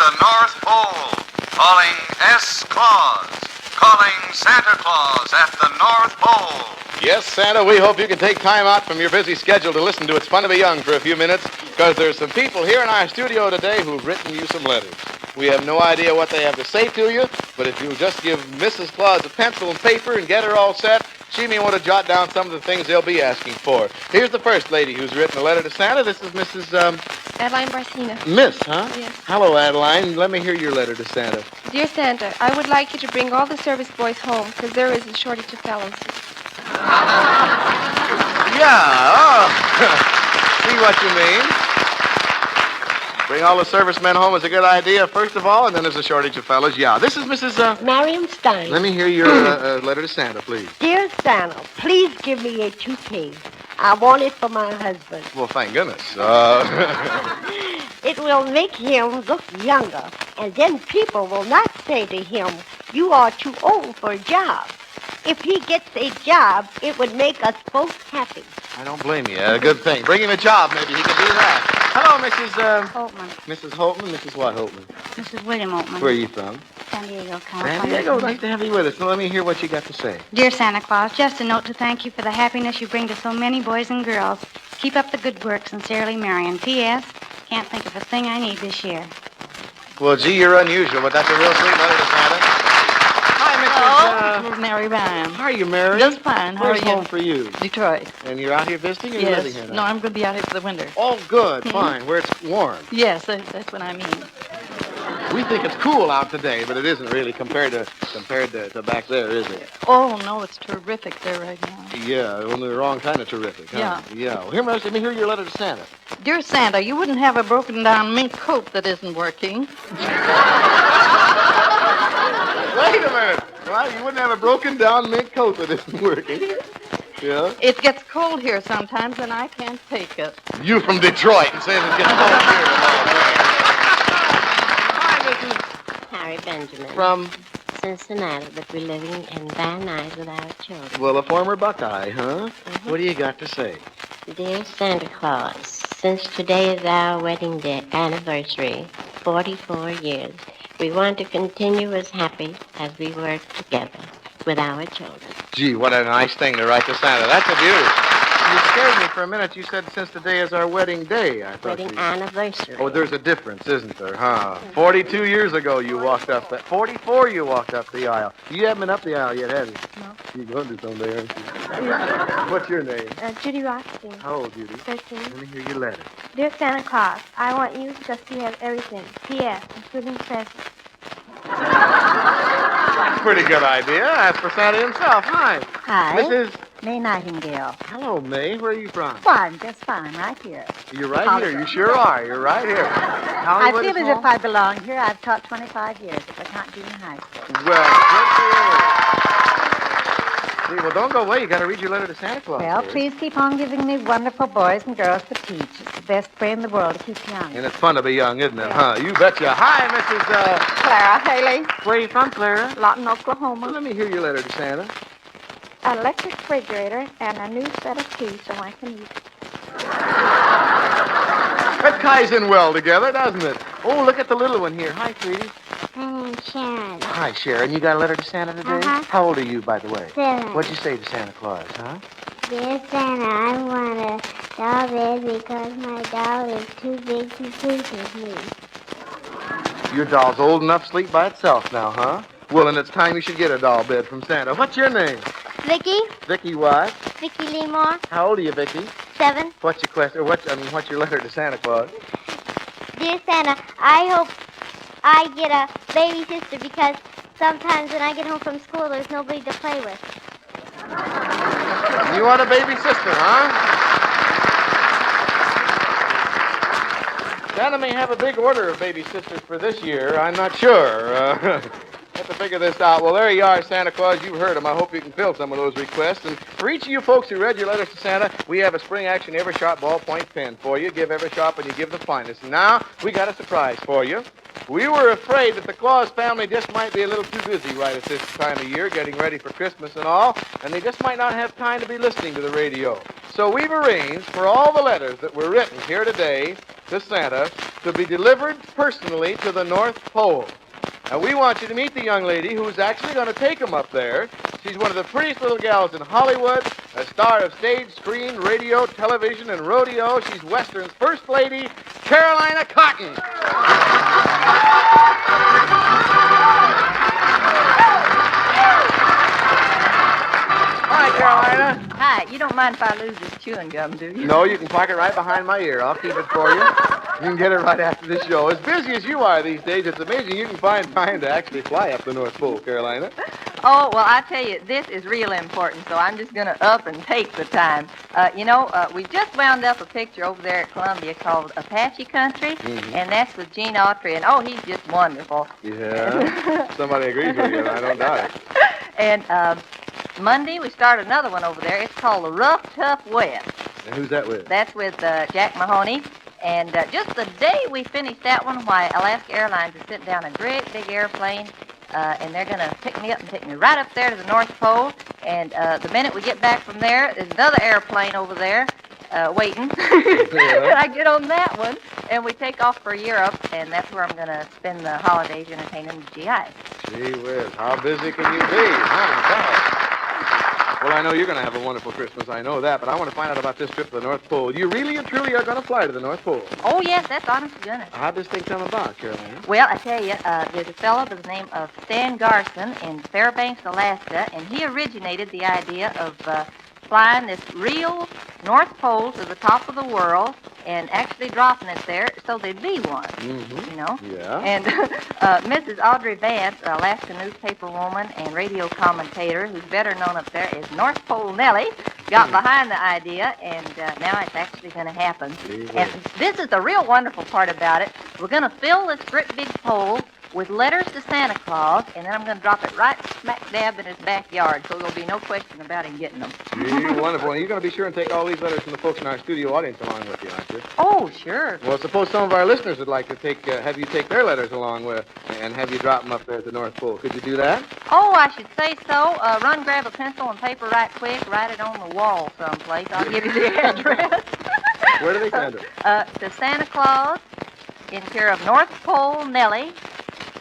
the North Pole. Calling S. Claus. Calling Santa Claus at the North Pole. Yes, Santa, we hope you can take time out from your busy schedule to listen to It's Fun to Be Young for a few minutes, because there's some people here in our studio today who've written you some letters. We have no idea what they have to say to you, but if you'll just give Mrs. Claus a pencil and paper and get her all set, she may want to jot down some of the things they'll be asking for. Here's the first lady who's written a letter to Santa. This is Mrs. Adeline Barcina. Miss, huh? Yes. Hello, Adeline. Let me hear your letter to Santa. Dear Santa, I would like you to bring all the service boys home, because there is a shortage of fellows. Yeah, oh. See what you mean. Bring all the servicemen home is a good idea, first of all, and then there's a shortage of fellas. Yeah, this is Mrs. Marion Stein. Let me hear your letter to Santa, please. Dear Santa, please give me a toupee. I want it for my husband. Well, thank goodness. It will make him look younger, and then people will not say to him, "You are too old for a job." If he gets a job, it would make us both happy. I don't blame you. A good thing. Bring him a job, maybe he can do that. Hello, Mrs. Holtman. Mrs. Holtman. Mrs. what, Holtman? Mrs. William Holtman. Where are you from? San Diego, California. San Diego. Nice to have you with us. Now, let me hear what you got to say. Dear Santa Claus, just a note to thank you for the happiness you bring to so many boys and girls. Keep up the good work. Sincerely, Marion. P.S. Can't think of a thing I need this year. Well, gee, you're unusual, but that's a real sweet letter to Santa. Hi, Mrs. Mary Ryan. How are you, Mary? Just fine. How Where's are you? home for you? Detroit. And you're out here visiting, or you're living here Yes. now? No, I'm going to be out here for the winter. Oh, good. Fine. Where it's warm. Yes, that's what I mean. We think it's cool out today, but it isn't really compared to back there, is it? Oh, no, it's terrific there right now. Yeah, only the wrong kind of terrific, huh? Yeah. Yeah. Well, here, Mary, let me hear your letter to Santa. Dear Santa, you wouldn't have a broken-down mink coat that isn't working. Wait a minute. Well, you wouldn't have a broken-down mink coat that isn't working. Yeah? It gets cold here sometimes, and I can't take it. You from Detroit and saying it gets cold here. Hi, Mrs. Harry Benjamin. From, Cincinnati, but we're living in Van Nuys with our children. well, a former Buckeye, huh? What do you got to say? Dear Santa Claus, since today is our wedding day anniversary, 44 years, we want to continue as happy as we were together with our children. Gee, what a nice thing to write to Santa. That's a beauty. You scared me for a minute. You said since today is our wedding day. I thought Wedding anniversary. Oh, there's a difference, isn't there, huh? 42 years ago you walked up that. 44 you walked up the aisle. You haven't been up the aisle yet, have you? No. You're going to someday, aren't you? What's your name? Judy Rothstein. How old, Judy? 13. Let me hear your letter. Dear Santa Claus, I want you just to have everything. P.S. including presents. Pretty good idea. That's for Santa himself. Hi. Hi. Mrs. May Nightingale. Hello, May. Where are you from? Fine, just fine, right here. You're right here. You sure are. You're right here. I Hollywood feel is as home? if I belong here. I've taught 25 years at the Count Junior High School. Well, good for you. See, well, don't go away. You got to read your letter to Santa Claus. Well, dear. please keep on giving me wonderful boys and girls to teach. It's the best way in the world to keep young. And it's fun to be young, isn't it, huh? You betcha. Hi, Mrs. Clara Haley, Where are you from, Clara? Lawton, Well, Oklahoma. let me hear your letter to Santa. An electric refrigerator and a new set of keys so I can use it. That ties in well together, doesn't it? Oh, look at the little one here. Hi, sweetie. Sharon. Hi, Sharon. You got a letter to Santa today? Uh-huh. How old are you, by the way? 7. What'd you say to Santa Claus, huh? Dear Santa, I want a doll bed because my doll is too big to sleep with me. Your doll's old enough to sleep by itself now, huh? Well, then it's time you should get a doll bed from Santa. What's your name? Vicky? Vicky what? Vicky Lee Moore? How old are you, Vicky? 7. What's your question? What's your letter to Santa Claus? Dear Santa, I hope I get a baby sister because sometimes when I get home from school, there's nobody to play with. You want a baby sister, huh? Santa may have a big order of baby sisters for this year. I'm not sure. Have to figure this out. Well, there you are, Santa Claus. You've heard them. I hope you can fill some of those requests. And for each of you folks who read your letters to Santa, we have a spring action Eversharp ballpoint pen for you. Give Eversharp and you give the finest. And now we got a surprise for you. We were afraid that the Claus family just might be a little too busy right at this time of year, getting ready for Christmas and all, and they just might not have time to be listening to the radio. So we've arranged for all the letters that were written here today to Santa to be delivered personally to the North Pole. Now, we want you to meet the young lady who's actually going to take them up there. She's one of the prettiest little gals in Hollywood, a star of stage, screen, radio, television, and rodeo. She's Western's first lady, Carolina Cotton. Hi, Carolina. Hi, you don't mind if I lose this chewing gum, do you? No, you can park it right behind my ear. I'll keep it for you. You can get it right after the show. As busy as you are these days, it's amazing you can find time to actually fly up the North Pole, Carolina. Oh, well, I tell you, this is real important, so I'm just going to up and take the time. We just wound up a picture over there at Columbia called Apache Country, and that's with Gene Autry, and oh, he's just wonderful. Yeah, somebody agrees with you, and I don't doubt it. And Monday, we start another one over there. It's called The Rough, Tough West. And who's that with? That's with Jack Mahoney. And just the day we finished that one, why, Alaska Airlines is sitting down a great big airplane, and they're going to pick me up and take me right up there to the North Pole. And the minute we get back from there, there's another airplane over there waiting. Yeah. I get on that one, and we take off for Europe, and that's where I'm going to spend the holidays entertaining the GIs. Gee whiz, how busy can you be? My God. Well, I know you're going to have a wonderful Christmas. I know that, but I want to find out about this trip to the North Pole. You really and truly are going to fly to the North Pole. Oh, yes, that's honest to goodness. How'd this thing come about, Carolina? Well, I tell you, there's a fellow by the name of Stan Garson in Fairbanks, Alaska, and he originated the idea of flying this real North Pole to the top of the world and actually dropping it there so there'd be one, you know? Yeah. And Mrs. Audrey Vance, Alaska newspaper woman and radio commentator, who's better known up there as North Pole Nellie, got behind the idea, and now it's actually going to happen. And this is the real wonderful part about it. We're going to fill this great big pole with letters to Santa Claus, and then I'm going to drop it right smack dab in his backyard, so there'll be no question about him getting them. Gee, wonderful. And you're going to be sure and take all these letters from the folks in our studio audience along with you, aren't you? Oh, sure. Well, suppose some of our listeners would like to have you take their letters along with and have you drop them up there at the North Pole. Could you do that? Oh, I should say so. Run, grab a pencil and paper right quick. Write it on the wall someplace. I'll give you the address. Where do they send it? To Santa Claus, in care of North Pole Nellie,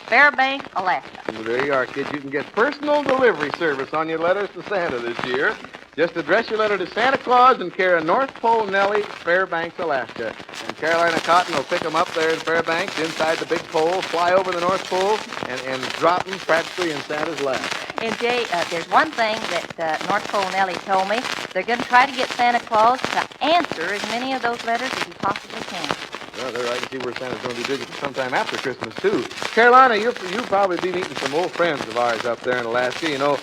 Fairbanks, Alaska. Well, there you are, kids. You can get personal delivery service on your letters to Santa this year. Just address your letter to Santa Claus and care of North Pole Nellie, Fairbanks, Alaska. And Carolina Cotton will pick them up there in Fairbanks inside the big pole, fly over the North Pole, and drop them practically in Santa's lap. And, Jay, there's one thing that North Pole Nellie told me. They're going to try to get Santa Claus to answer as many of those letters as he possibly can. Well, there I can see where Santa's going to be busy sometime after Christmas, too. Carolina, you'll probably be meeting some old friends of ours up there in Alaska. You know,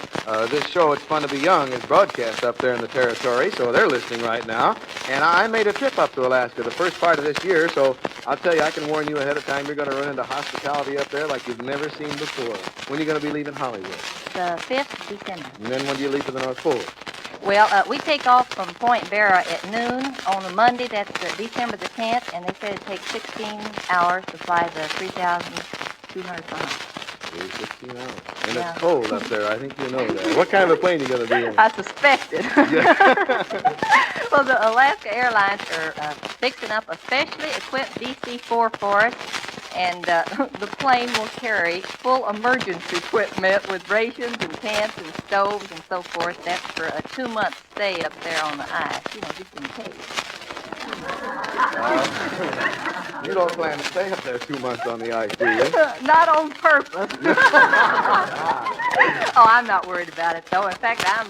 this show, It's Fun to Be Young, is broadcast up there in the territory, so they're listening right now. And I made a trip up to Alaska the first part of this year, so I'll tell you, I can warn you ahead of time, you're going to run into hospitality up there like you've never seen before. When are you going to be leaving Hollywood? The 5th of December. And then when do you leave for the North Pole? Well, we take off from Point Barra at noon on a Monday. That's December the 10th, and they said it takes 16 hours to fly the 3,200 miles. 16 hours. And Yeah. it's cold up there. I think you know that. What kind of a plane are you going to be in? I suspected. Well, the Alaska Airlines are fixing up a specially equipped DC-4 for us, and the plane will carry full emergency equipment with rations and tents and stoves and so forth. That's for a 2-month stay up there on the ice, just in case. You don't plan to stay up there 2 months on the ice, do you? Not on purpose. Oh, I'm not worried about it, though. In fact, I'm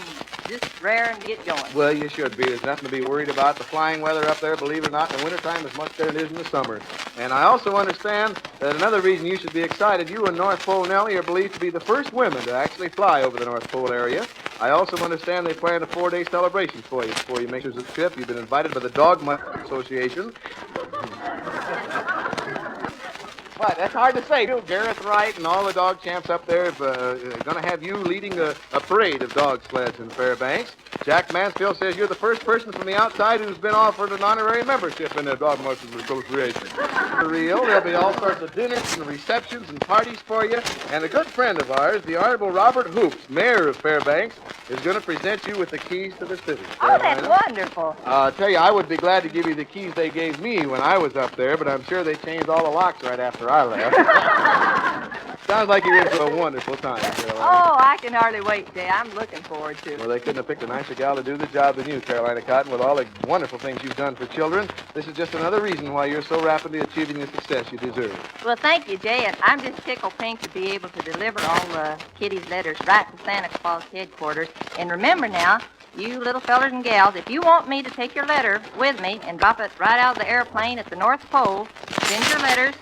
just raring to get going. Well, you should be. There's nothing to be worried about. The flying weather up there, believe it or not, in the wintertime is much better than it is in the summer. And I also understand that another reason you should be excited, you and North Pole Nellie are believed to be the first women to actually fly over the North Pole area. I also understand they planned a 4-day celebration for you before you make the trip. You've been invited by the Dog Mutt Association. But that's hard to say, too. Gareth Wright and all the dog champs up there are going to have you leading a parade of dog sleds in Fairbanks. Jack Mansfield says you're the first person from the outside who's been offered an honorary membership in the Dog Mutt Association. For real, there'll be all sorts of dinners and receptions and parties for you. And a good friend of ours, the Honorable Robert Hoops, mayor of Fairbanks, is going to present you with the keys to the city. Oh, that's Carolina. wonderful. I'll tell you, I would be glad to give you the keys they gave me when I was up there, but I'm sure they changed all the locks right after I left. Sounds like you're in for a wonderful time, Carolina. Oh, I can hardly wait, Jay. I'm looking forward to it. Well, they couldn't have picked a nicer gal to do the job than you, Carolina Cotton, with all the wonderful things you've done for children. This is just another reason why you're so rapidly achieving the success you deserve. Well, thank you, Jay, and I'm just tickled pink to be able to deliver all Kitty's letters right to Santa Claus headquarters. And remember now, you little fellers and gals, if you want me to take your letter with me and drop it right out of the airplane at the North Pole, send your letters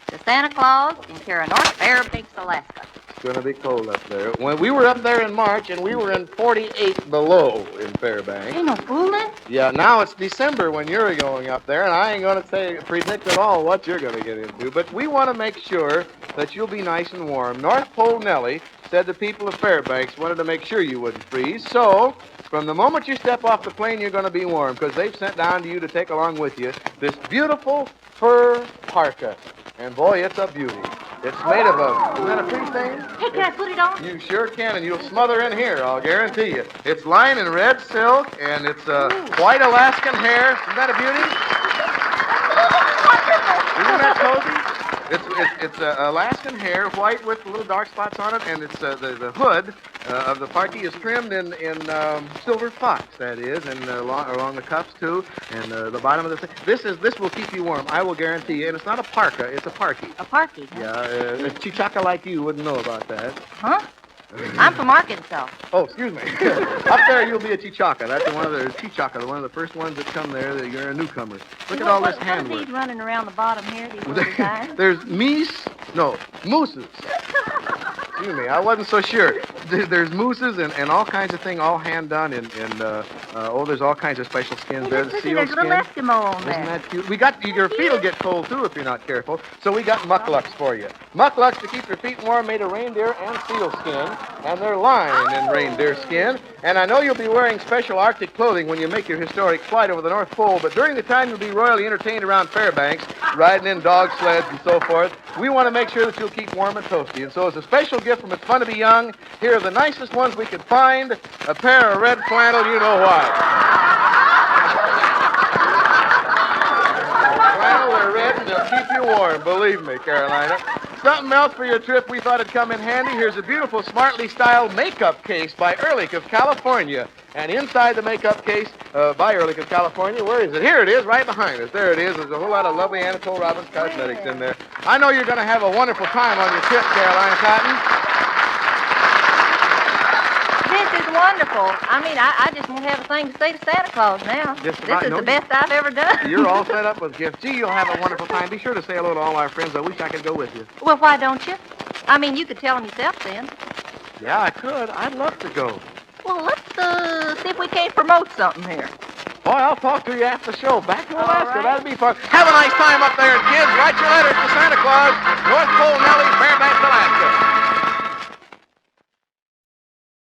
to Santa Claus in care of North Fairbanks, Alaska. It's going to be cold up there. When we were up there in March, and we were in 48 below in Fairbanks. Ain't no fooling. Yeah, now it's December when you're going up there, and I ain't going to predict at all what you're going to get into. But we want to make sure that you'll be nice and warm. North Pole Nellie said the people of Fairbanks wanted to make sure you wouldn't freeze. So, from the moment you step off the plane, you're going to be warm, because they've sent down to you to take along with you this beautiful fur parka. And boy, it's a beauty. It's made of isn't that a pretty thing? Hey, can I put it on? You sure can, and you'll smother in here, I'll guarantee you. It's lined in red silk, and it's white Alaskan hair. Isn't that a beauty? Isn't that cozy? It's Alaskan hair, white with little dark spots on it, and it's the hood of the parky is trimmed in silver fox, that is, and along the cuffs too, and the bottom of the thing. This will keep you warm, I will guarantee you. And it's not a parka, it's a parky. A parky, huh? Yeah, a chichaka like you wouldn't know about that. Huh? I'm from Arkansas. Oh, excuse me. Up there, you'll be a chichaka. That's one of the first ones that come there. That you're a newcomer. Look at all this handwork. What are these running around the bottom here, these little designs? There's mooses. Excuse me, I wasn't so sure. There's mooses and all kinds of things, all hand done, and there's all kinds of special skins there. The seal There's a little skin. Eskimo on Isn't there. that cute? Your feet will get cold, too, if you're not careful. So we got mucklucks for you. Mucklucks to keep your feet warm, made of reindeer and seal skin, and they're lined in reindeer skin. And I know you'll be wearing special Arctic clothing when you make your historic flight over the North Pole, but during the time you'll be royally entertained around Fairbanks, riding in dog sleds and so forth, we want to make sure that you'll keep warm and toasty. And so as a special gift from It's Fun to Be Young, here are the nicest ones we could find, a pair of red flannel, you know why. They're red and they'll keep you warm, believe me, Carolina. Something else for your trip we thought would come in handy. Here's a beautiful, smartly styled makeup case by Ehrlich of California. And inside the makeup case by Ehrlich of California, where is it? Here it is, right behind us. There it is. There's a whole lot of lovely Anatole Robbins cosmetics in there. I know you're going to have a wonderful time on your trip, Carolina Cotton. This is wonderful. I mean, I just won't have a thing to say to Santa Claus now. Just This about, is no, the best I've ever done. You're all set up with gifts. Gee, you'll have a wonderful time. Be sure to say hello to all our friends. I wish I could go with you. Well, why don't you? I mean, you could tell them yourself then. Yeah, I could. I'd love to go. Well, let's see if we can't promote something here. Boy, I'll talk to you after the show. Back to All Alaska. right. That'll be fun. Have a nice time up there, kids. Write your letters to Santa Claus. North Pole Nellie,